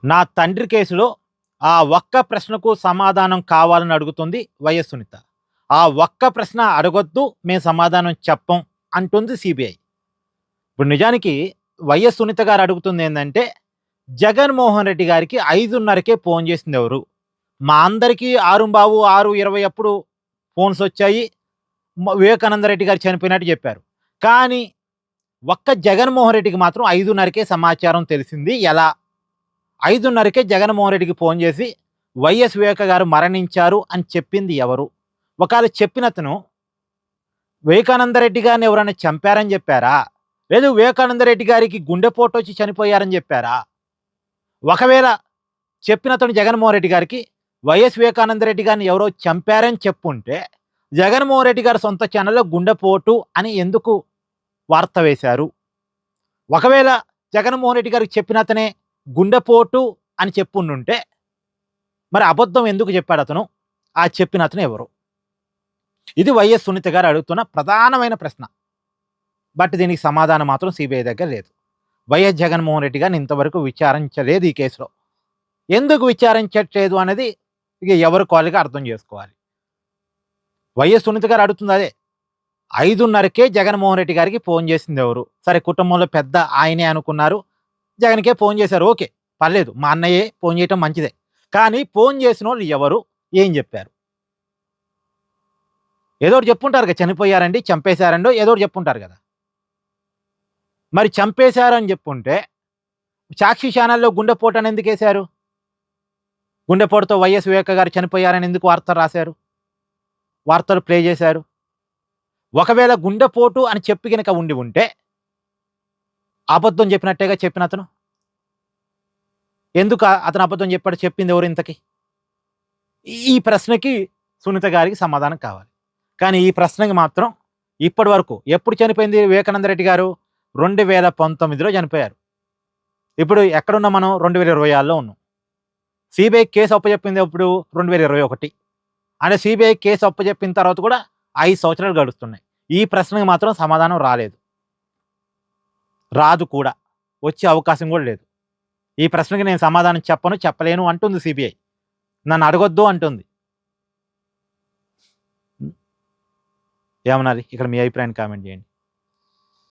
నా తండ్రి కేసులో ఆ ఒక్క ప్రశ్నకు సమాధానం కావాలని అడుగుతుంది వైఎస్ సునీత. ఆ ఒక్క ప్రశ్న అడగొద్దు, మేము సమాధానం చెప్పం అంటుంది సిబిఐ. ఇప్పుడు నిజానికి వైఎస్ సునీత గారు అడుగుతుందేందంటే, జగన్మోహన్ రెడ్డి గారికి 5:30కే ఫోను చేసిందెవరు? మా అందరికీ 6:15, 6:20 అప్పుడు ఫోన్సొచ్చాయి. వివేకానంద రెడ్డి గారు చనిపోయినట్టు చెప్పారు. కానీ ఒక్క జగన్మోహన్ రెడ్డికి మాత్రం 5:30కే సమాచారం తెలిసింది ఎలా? 5:30కే జగన్మోహన్ రెడ్డికి ఫోను చేసి వైఎస్ వివేక గారు మరణించారు అని చెప్పింది ఎవరు? ఒకవేళ చెప్పినతను వివేకానంద రెడ్డి గారిని ఎవరైనా చంపారని చెప్పారా? లేదు వివేకానంద రెడ్డి గారికి గుండెపోటొచ్చి చనిపోయారని చెప్పారా? ఒకవేళ చెప్పినతను జగన్మోహన్ రెడ్డి గారికి వైఎస్ వివేకానంద రెడ్డి గారిని ఎవరో చంపారని చెప్పుంటే, జగన్మోహన్ రెడ్డి గారి సొంత ఛానెల్‌లో గుండెపోటు అని ఎందుకు వార్త వేశారు? ఒకవేళ జగన్మోహన్ రెడ్డి గారికి చెప్పినతనే గుండెపోటు అని చెప్పుండుంటే, మరి అబద్ధం ఎందుకు చెప్పాడతను? ఆ చెప్పినతను ఎవరు? ఇది వైఎస్ సునీత గారు అడుగుతున్న ప్రధానమైన ప్రశ్న. బట్ దీనికి సమాధానం మాత్రం సిబిఐ దగ్గర లేదు. వైఎస్ జగన్మోహన్ రెడ్డి గారిని ఇంతవరకు విచారించలేదు ఈ కేసులో. ఎందుకు విచారించట్లేదు అనేది ఇక ఎవరి కాళ్ళకి అర్థం చేసుకోవాలి. వైఎస్ సునీత గారు అడుగుతుంది అదే. 5:30కే జగన్మోహన్ రెడ్డి గారికి ఫోను చేసిందెవరు? సరే కుటుంబంలో పెద్ద ఆయనే అనుకున్నారు. జగన్‌కే ఫోను చేశారు. ఓకే. పర్లేదు. మా అన్నయ్యే ఫోను చేయటం మంచిదే. కానీ ఫోను చేసినోళ్ళు ఎవరు? ఏం చెప్పారు? ఏదోకటి చెప్పుంటారు కదా! చనిపోయారండి, చంపేశారండో ఏదోకటి చెప్పుంటారు కదా! మరి చంపేశారు అని చెప్పుంటే, సాక్షి ఛానెల్‌లో గుండెపోటని ఎందుకేశారు? గుండెపోటుతో వైఎస్ వివేక గారు చనిపోయారని ఎందుకు వార్తలు రాశారు? వార్తలు ప్లే చేశారు? ఒకవేళ గుండెపోటు అని చెప్పి గనక ఉండి ఉంటే, అబద్ధం చెప్పినట్టేగా చెప్పినతను. ఎందుకు అతను అబద్ధం చెప్పాడు? చెప్పిందెవరు ఇంతకి? ఈ ప్రశ్నకి సునీత గారికి సమాధానం కావాలి. కానీ ఈ ప్రశ్నకి మాత్రం ఇప్పటి వరకు ఎప్పుడు చనిపోయింది వివేకానంద రెడ్డి గారు? 2019లో చనిపోయారు. ఇప్పుడు ఎక్కడున్నాం మనం? 2026లో ఉన్నాం. సిబిఐ కేసు అప్పజెప్పింది ఎప్పుడు? 2021. అంటే సిబిఐ కేసు అప్పజెప్పిన తర్వాత కూడా 5 సంవత్సరాలు గడుస్తున్నాయి. ఈ ప్రశ్నకి మాత్రం సమాధానం రాలేదు. రాదు కూడా. వచ్చే అవకాశం కూడా లేదు. ఈ ప్రశ్నకి నేను సమాధానం చెప్పను, చెప్పలేను అంటుంది సిబిఐ. నన్ను అడగొద్దు అంటుంది. ఏమనాలి? ఇక్కడ మీ అభిప్రాయాన్ని కామెంట్ చేయండి.